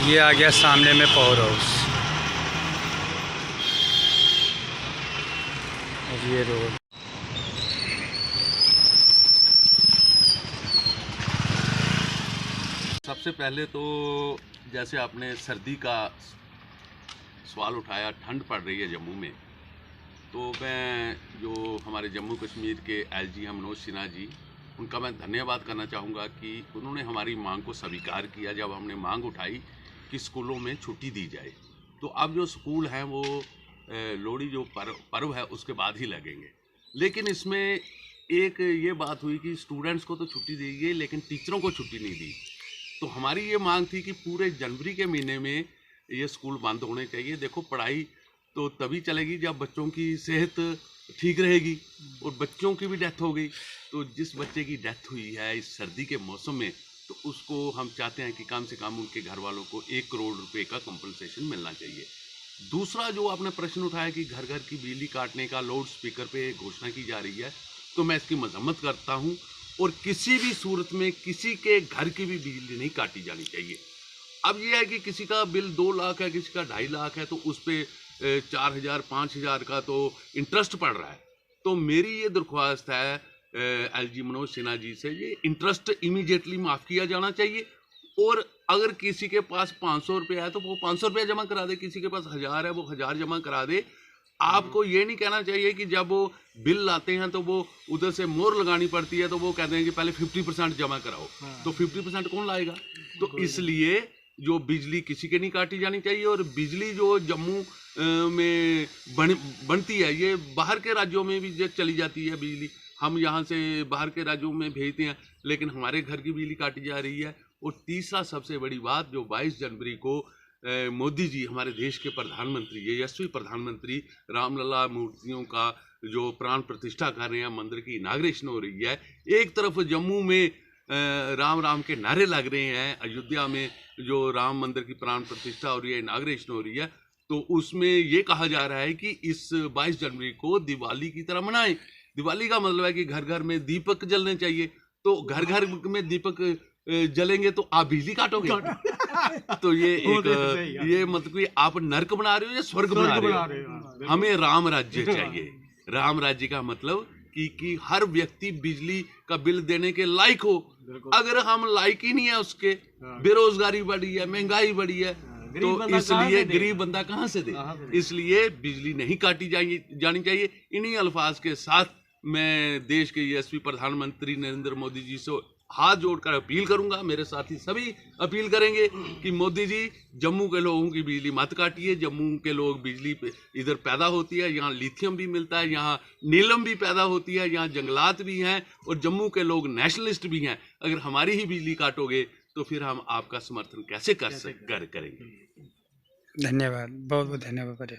ये आ गया सामने में पावर हाउस और ये रोड। सबसे पहले तो जैसे आपने सर्दी का सवाल उठाया, ठंड पड़ रही है जम्मू में, तो मैं जो हमारे जम्मू कश्मीर के एलजी हैं मनोज सिन्हा जी, उनका मैं धन्यवाद करना चाहूँगा कि उन्होंने हमारी मांग को स्वीकार किया। जब हमने मांग उठाई कि स्कूलों में छुट्टी दी जाए, तो अब जो स्कूल हैं वो लोहड़ी जो पर्व है उसके बाद ही लगेंगे। लेकिन इसमें एक ये बात हुई कि स्टूडेंट्स को तो छुट्टी दी गई लेकिन टीचरों को छुट्टी नहीं दी। तो हमारी ये मांग थी कि पूरे जनवरी के महीने में ये स्कूल बंद होने चाहिए। देखो, पढ़ाई तो तभी चलेगी जब बच्चों की सेहत ठीक रहेगी, और बच्चों की भी डेथ हो गई। तो जिस बच्चे की डेथ हुई है इस सर्दी के मौसम में, तो उसको हम चाहते हैं कि कम से कम उनके घर वालों को 1 करोड़ रुपए का कंपनसेशन मिलना चाहिए। दूसरा जो आपने प्रश्न उठाया कि घर घर की बिजली काटने का लाउड स्पीकर पे घोषणा की जा रही है, तो मैं इसकी मजम्मत करता हूँ, और किसी भी सूरत में किसी के घर की भी बिजली नहीं काटी जानी चाहिए। अब ये है कि किसी का बिल 2 लाख है, किसी का 2.5 लाख है, तो उस पर 4,000 5,000 का तो इंटरेस्ट पड़ रहा है। तो मेरी ये दरख्वास्त है एलजी मनोज सिन्हा जी से, ये इंटरेस्ट इमीडिएटली माफ़ किया जाना चाहिए। और अगर किसी के पास 500 रुपये है तो वो 500 रुपये जमा करा दे, किसी के पास 1000 है वो 1000 जमा करा दे। आपको ये नहीं कहना चाहिए कि जब वो बिल लाते हैं तो वो उधर से मोहर लगानी पड़ती है, तो वो कहते हैं कि पहले 50% जमा कराओ। तो 50% कौन लाएगा? तो इसलिए जो बिजली किसी के नहीं काटी जानी चाहिए। और बिजली जो जम्मू में बनती है, ये बाहर के राज्यों में भी चली जाती है बिजली। हम यहाँ से बाहर के राज्यों में भेजते हैं, लेकिन हमारे घर की बिजली काटी जा रही है। और तीसरा सबसे बड़ी बात, जो 22 जनवरी को मोदी जी, हमारे देश के प्रधानमंत्री, यशस्वी प्रधानमंत्री, रामलला मूर्तियों का जो प्राण प्रतिष्ठा कर रहे हैं, मंदिर की इनाग्रेशन हो रही है। एक तरफ जम्मू में राम राम के नारे लग रहे हैं, अयोध्या में जो राम मंदिर की प्राण प्रतिष्ठा हो रही है, इनाग्रेशन हो रही है, तो उसमें ये कहा जा रहा है कि इस 22 जनवरी को दिवाली की तरह मनाएं। दिवाली का मतलब है कि घर घर में दीपक जलने चाहिए। तो घर घर में दीपक जलेंगे तो आप बिजली काटोगे। तो ये एक ये मतलब कि आप नर्क बना रहे हो या स्वर्ग बना रहे हो। हमें राम राज्य चाहिए। राम राज्य का मतलब कि हर व्यक्ति बिजली का बिल देने के लायक हो। अगर हम लायक ही नहीं है उसके, बेरोजगारी बढ़ी है, महंगाई बढ़ी है, तो इसलिए गरीब बंदा कहाँ से दे। इसलिए बिजली नहीं काटी जानी चाहिए। इन्हीं अल्फाज के साथ मैं देश के यशस्वी प्रधानमंत्री नरेंद्र मोदी जी से हाथ जोड़कर अपील करूंगा, मेरे साथी सभी अपील करेंगे कि मोदी जी, जम्मू के लोगों की बिजली मत काटिए। जम्मू के लोग बिजली पे इधर पैदा होती है, यहाँ लिथियम भी मिलता है, यहाँ नीलम भी पैदा होती है, यहाँ जंगलात भी हैं, और जम्मू के लोग नेशनलिस्ट भी हैं। अगर हमारी ही बिजली काटोगे तो फिर हम आपका समर्थन कैसे करेंगे। धन्यवाद, बहुत बहुत धन्यवाद।